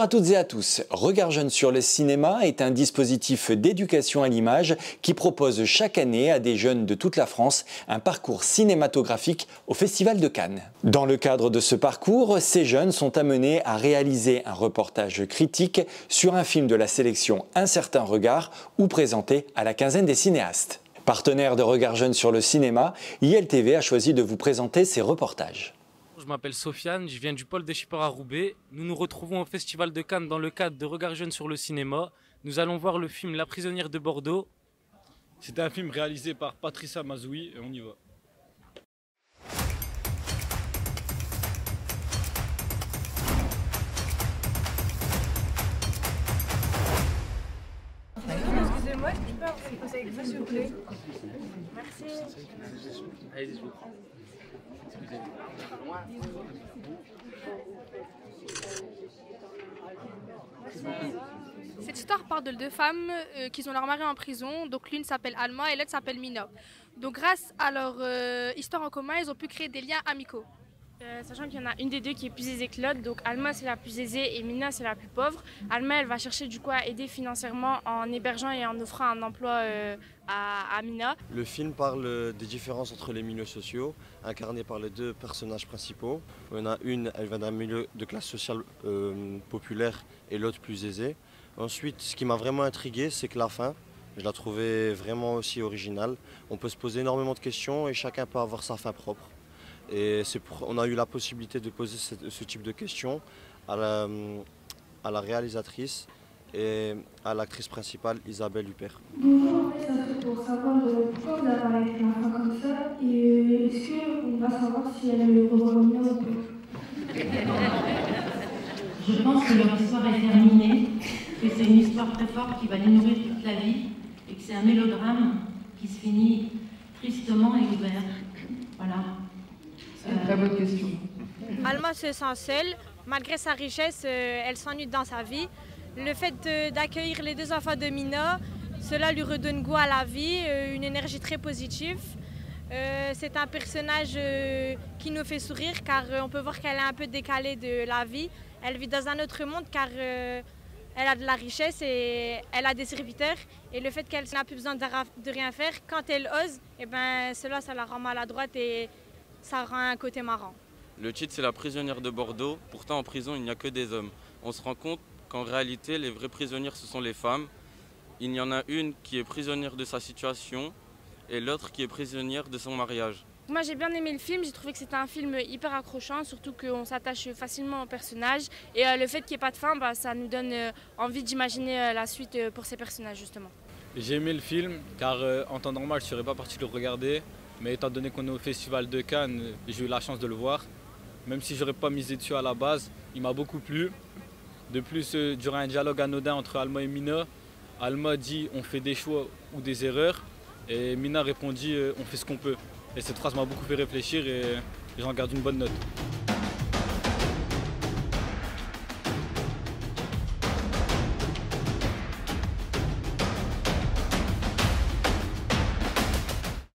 Bonjour à toutes et à tous. Regard Jeune sur le cinéma est un dispositif d'éducation à l'image qui propose chaque année à des jeunes de toute la France un parcours cinématographique au Festival de Cannes. Dans le cadre de ce parcours, ces jeunes sont amenés à réaliser un reportage critique sur un film de la sélection Un certain regard ou présenté à la quinzaine des cinéastes. Partenaire de Regard Jeune sur le cinéma, ILTV a choisi de vous présenter ces reportages. Je m'appelle Sofiane, je viens du pôle des shippers à Roubaix. Nous nous retrouvons au Festival de Cannes dans le cadre de Regard Jeune sur le cinéma. Nous allons voir le film La prisonnière de Bordeaux. C'est un film réalisé par Patricia Mazoui et on y va. Excusez-moi, est-ce que je peux avoir une pause avec vous, s'il vous plaît? Merci. Allez-y, je vous prends. Cette histoire parle de deux femmes qui ont leur mari en prison. Donc l'une s'appelle Alma et l'autre s'appelle Mina. Donc grâce à leur histoire en commun, ils ont pu créer des liens amicaux. Sachant qu'il y en a une des deux qui est plus aisée que l'autre, donc Alma c'est la plus aisée et Mina c'est la plus pauvre. Alma elle va chercher du coup à aider financièrement en hébergeant et en offrant un emploi à Mina. Le film parle des différences entre les milieux sociaux, incarnés par les deux personnages principaux. Il y en a une, elle vient d'un milieu de classe sociale populaire et l'autre plus aisée. Ensuite, ce qui m'a vraiment intrigué, c'est que la fin, je la trouvais vraiment aussi originale. On peut se poser énormément de questions et chacun peut avoir sa fin propre. Et on a eu la possibilité de poser ce type de questions à la réalisatrice et à l'actrice principale Isabelle Huppert. Bonjour, en fait, ça serait pour savoir pourquoi vous avez arrêté la fin comme ça et est-ce qu'on va savoir si elle est revenue ou pas? Je pense que leur histoire est terminée, que c'est une histoire très forte qui va les nourrir toute la vie et que c'est un mélodrame qui se finit tristement et ouvert. Voilà. C'est une très bonne question. Alma se sent seule. Malgré sa richesse, elle s'ennuie dans sa vie. Le fait d'accueillir les deux enfants de Mina, cela lui redonne goût à la vie, une énergie très positive. C'est un personnage qui nous fait sourire car on peut voir qu'elle est un peu décalée de la vie. Elle vit dans un autre monde car elle a de la richesse et elle a des serviteurs. Et le fait qu'elle n'a plus besoin de rien faire, quand elle ose, eh ben, cela ça la rend maladroite et ça rend un côté marrant. Le titre c'est La prisonnière de Bordeaux. Pourtant en prison il n'y a que des hommes. On se rend compte qu'en réalité les vraies prisonnières ce sont les femmes. Il y en a une qui est prisonnière de sa situation et l'autre qui est prisonnière de son mariage. Moi j'ai bien aimé le film, j'ai trouvé que c'était un film hyper accrochant, surtout qu'on s'attache facilement au personnage. Et le fait qu'il n'y ait pas de fin, ça nous donne envie d'imaginer la suite pour ces personnages justement. J'ai aimé le film car en temps normal je ne serais pas parti le regarder. Mais étant donné qu'on est au Festival de Cannes, j'ai eu la chance de le voir. Même si je n'aurais pas misé dessus à la base, il m'a beaucoup plu. De plus, durant un dialogue anodin entre Alma et Mina, Alma dit « on fait des choix ou des erreurs » et Mina répondit « on fait ce qu'on peut ». Et cette phrase m'a beaucoup fait réfléchir et j'en garde une bonne note.